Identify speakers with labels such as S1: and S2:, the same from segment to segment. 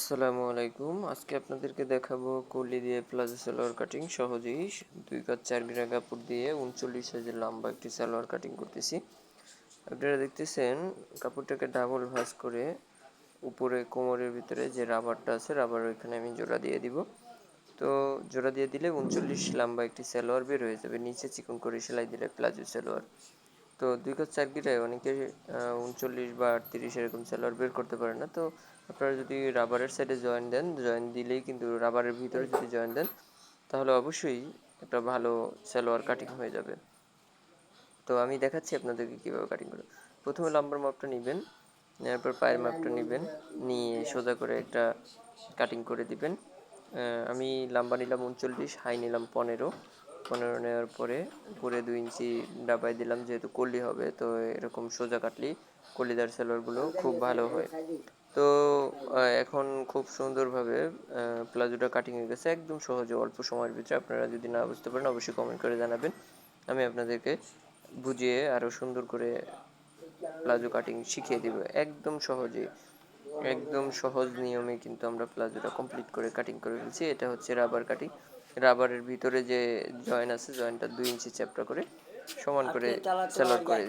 S1: আসসালামু আলাইকুম। আজকে আপনাদেরকে দেখাবো কলি দিয়ে প্লাজো সালোয়ার কাটিং সহজেই 2 গজ 4 গিরা কাপড় দিয়ে 39 সাইজের লম্বা একটি সালোয়ার কাটিং করতেছি। আপনারা দেখতেছেন কাপড়টাকে ডাবল ভাঁজ করে উপরে কোমরের ভিতরে যে রাবারটা আছে রাবার ওইখানে আমি জোড়া দিয়ে দিব। তো জোড়া দিয়ে দিলে 39 লম্বা একটি সালোয়ার বের হয়ে যাবে। নিচে চিকন করে সেলাই দিলে প্লাজো সালোয়ার। তো 2 গজ 4 গিরায় অনেকে 39 বা 38 এরকম সালোয়ার বের করতে পারে না। তো আপনারা যদি রাবারের সাইডে জয়েন দেন, জয়েন দিলেই কিন্তু রাবারের ভিতরে যদি জয়েন দেন তাহলে অবশ্যই একটা ভালো সালোয়ার কাটিং হয়ে যাবে। তো আমি দেখাচ্ছি আপনাদেরকে কীভাবে কাটিং করে। প্রথমে লম্বার মাপটা নেবেন, নেওয়ার পর পায়ের মাপটা নেবেন, নিয়ে সোজা করে একটা কাটিং করে দিবেন। আমি লম্বা নিলাম 39, হাই নিলাম 15। 15 নেওয়ার পরে উপরে 2 ইঞ্চি ডাবাই দিলাম, যেহেতু কলি হবে তো এরকম সোজা কাটলেই কলিদার সালোয়ারগুলো খুব ভালো হয়। তো এখন খুব সুন্দরভাবে প্লাজোটা কাটিং হয়ে গেছে একদম সহজে অল্প সময়ের ভিতরে। আপনারা যদি না বুঝতে পারেন অবশ্যই কমেন্ট করে জানাবেন, আমি আপনাদেরকে বুঝিয়ে আরও সুন্দর করে প্লাজো কাটিং শিখিয়ে দিব একদম সহজে। একদম সহজ নিয়মে কিন্তু আমরা প্লাজোটা কমপ্লিট করে কাটিং করে ফেলছি। এটা হচ্ছে রাবার কাটিং। রাবারের ভিতরে যে জয়েন আছে জয়েনটা 2 ইঞ্চি চ্যাপটা করে সমান করে সেলোয়ার করে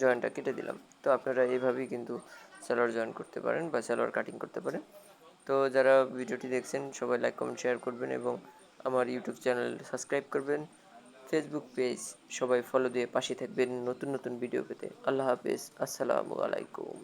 S1: জয়েনটা কেটে দিলাম। তো আপনারা এইভাবেই কিন্তু সেলোয়ার জয়েন করতে পারেন বা সেলোয়ার কাটিং করতে পারেন। তো যারা ভিডিওটি দেখছেন সবাই লাইক কমেন্ট শেয়ার করবেন এবং আমার ইউটিউব চ্যানেল সাবস্ক্রাইব করবেন, ফেসবুক পেজ সবাই ফলো দিয়ে পাশে থাকবেন নতুন নতুন ভিডিও পেতে। আল্লাহ হাফেজ, আসসালামু আলাইকুম।